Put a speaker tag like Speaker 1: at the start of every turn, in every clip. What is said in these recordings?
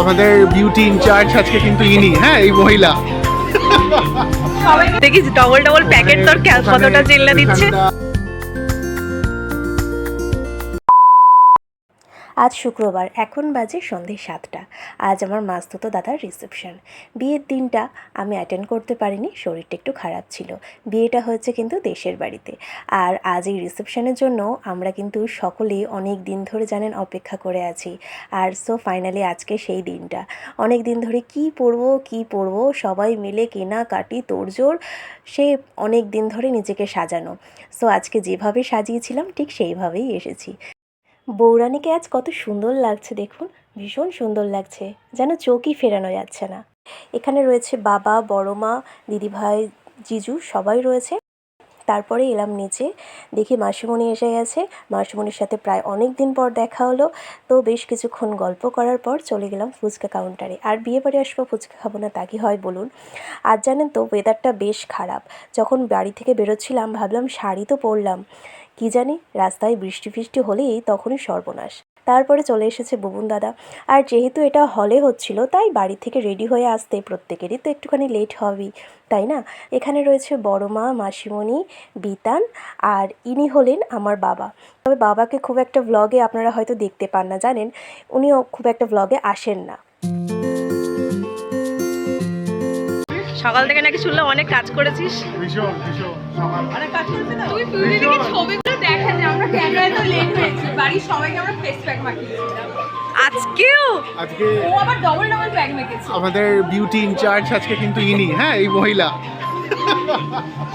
Speaker 1: আমাদের beauty in charge আজকে কিন্তু ইনি, হ্যাঁ এই মহিলা।
Speaker 2: সবাই দেখিস ডবল ডবল প্যাকেট তোর কতটা জেল্লা দিচ্ছে। আজ শুক্রবার, এখন বাজে সন্ধে 7টা। আজ আমার মাসতুতো দাদার রিসেপশন। বিয়ের দিনটা আমি অ্যাটেন্ড করতে পারিনি, শরীরটা একটু খারাপ ছিল। বিয়েটা হয়েছে কিন্তু দেশের বাড়িতে। আর আজ এই রিসেপশনের জন্য আমরা কিন্তু সকলেই অনেক দিন ধরে জানেন অপেক্ষা করে আছি। আর সো ফাইনালি আজকে সেই দিনটা। অনেক দিন ধরে কি পরবো সবাই মিলে কেনাকাটি তোড়জোড়, সে অনেক দিন ধরে নিজেকে সাজানো। সো আজকে যেভাবে সাজিয়েছিলাম ঠিক সেইভাবেই এসেছি। বৌরানীকে আজ কত সুন্দর লাগছে দেখুন, ভীষণ সুন্দর লাগছে, যেন চোখই ফেরানো যাচ্ছে না। এখানে রয়েছে বাবা, বড় মা, দিদিভাই, জিজু সবাই রয়েছে। তারপরে এলাম নিচে, দেখি মাসিমণি এসে গেছে। মাসিমণির সাথে প্রায় অনেক দিন পর দেখা হলো। তো বেশ কিছুক্ষণ গল্প করার পর চলে গেলাম ফুচকা কাউন্টারে। আর বিয়ে বাড়ি আসবো, ফুচকা খাবো না তা কি হয় বলুন। আজ জানেন তো ওয়েদারটা বেশ খারাপ। যখন বাড়ি থেকে বেরোচ্ছিলাম ভাবলাম শাড়ি তো পরলাম, কি জানি রাস্তায় বৃষ্টি ফিষ্টি হলেই তখনই সর্বনাশ। তারপরে চলে এসেছে বুবুন দাদা। আর যেহেতু এটা হলে হচ্ছিল, তাই বাড়ি থেকে রেডি হয়ে আসতে প্রত্যেকেরই তো একটুখানি লেট হবেই, তাই না। এখানে রয়েছে বড় মা, মাসিমণি, বিতান, আর ইনি হলেন আমার বাবা। তবে বাবাকে খুব একটা ভ্লগে আপনারা হয়তো দেখতে পান না, জানেন উনিও খুব একটা ভ্লগে আসেন না। সকাল থেকে নাকি শুনলাম অনেক কাজ করেছিস।
Speaker 1: ভীষণ ভীষণ সকাল
Speaker 2: অনেক কাজ করেছিস না তুই? দিকে ছবিগুলো দেখা যায়, আমরা ক্যামেরায় তো লেট হয়েছি, বাড়ির সবাইকে আমরা ফেস প্যাক মাখিয়েছিলাম। আজকে ও আবার ডবল ডবল প্যাক মেখেছে।
Speaker 1: আমাদের বিউটি ইনচার্জ আজকে কিন্তু ইনি, হ্যাঁ এই মহিলা।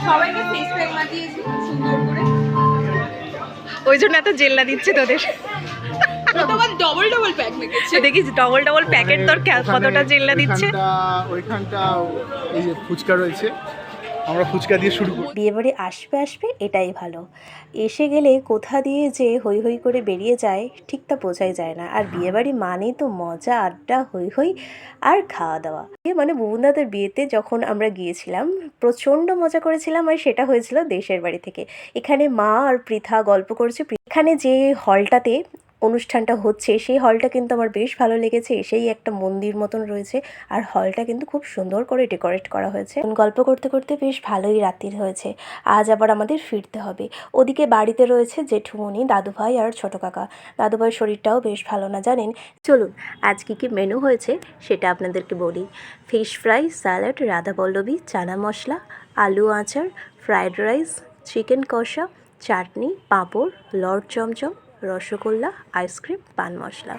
Speaker 2: সবাইকে ফেস প্যাক মাখিয়েছি সুন্দর করে, ওই জন্য এত জেল্লা দিচ্ছে তোদের। তোমার ডবল ডবল প্যাক মেখেছে, দেখিস ডবল ডবল প্যাকেট তোর কতটা জেল্লা দিচ্ছে।
Speaker 1: ওইখানটা এই যে ফুচকা রয়েছে, আমরা ফুচকা দিয়ে শুরু করি।
Speaker 2: বিয়েবাড়ি আসবে এটাই ভালো। এসে গেলে কোথা দিয়ে যে হই হই করে বেরিয়ে যায় ঠিক তা বোঝাই যায় না। আর বিয়েবাড়ি মানেই তো মজা, আড্ডা, হই হই আর খাওয়া দাওয়া। মানে বুবুনদাদের বিয়েতে যখন আমরা গিয়েছিলাম প্রচণ্ড মজা করেছিলাম, আর সেটা হয়েছিল দেশের বাড়ি থেকে। এখানে মা আর পৃথা গল্প করছে। এখানে যে হলটাতে অনুষ্ঠানটা হচ্ছে সেই হলটা কিন্তু আমার বেশ ভালো লেগেছে। এসেই একটা মন্দির মতন রয়েছে, আর হলটা কিন্তু খুব সুন্দর করে ডেকোরেট করা হয়েছে। গল্প করতে করতে বেশ ভালোই রাত্রির হয়েছে। আজ আবার আমাদের ফিরতে হবে। ওদিকে বাড়িতে রয়েছে জেঠুমণি, দাদুভাই আর ছোটো কাকা। দাদুভাইয়ের শরীরটাও বেশ ভালো না, জানেন। চলুন আজ কী কী মেনু হয়েছে সেটা আপনাদেরকে বলি। Fish fry, salad, radhaballabhi, chana masala, আলু আচার, ফ্রায়েড রাইস, চিকেন কষা, চাটনি, পাঁপড়, লর্ড চমচম, রসগোল্লা, আইসক্রিম, পান মশলা।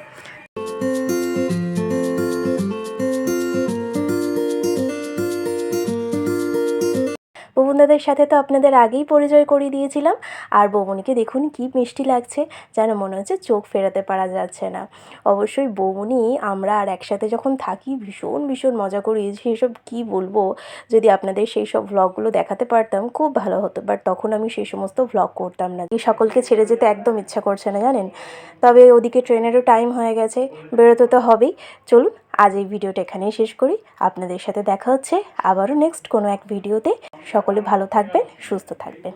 Speaker 2: বৌমনিদের সাথে তো আপনাদের আগেই পরিচয় করিয়ে দিয়েছিলাম। আর বৌমনিকে দেখুন কি মিষ্টি লাগছে, যেন মনে হচ্ছে চোখ ফেরাতে পারা যাচ্ছে না। অবশ্যই বৌমনি আমরা আর একসাথে যখন থাকি ভীষণ ভীষণ মজা করি, সেসব কি বলবো। যদি আপনাদের সেই সব ভ্লগগুলো দেখাতে পারতাম খুব ভালো হতো, বাট তখন আমি সেই সমস্ত ভ্লগ করতাম না। এই সকলকে ছেড়ে যেতে একদম ইচ্ছা করছে না, জানেন। তবে ওদিকে ট্রেনেরও টাইম হয়ে গেছে, বেরোতে তো হবেই। চলুন আজ এই ভিডিওটা এখানেই শেষ করি। আপনাদের সাথে দেখা হচ্ছে আবারও নেক্সট কোনো এক ভিডিওতে। সকলে ভালো থাকবেন, সুস্থ থাকবেন।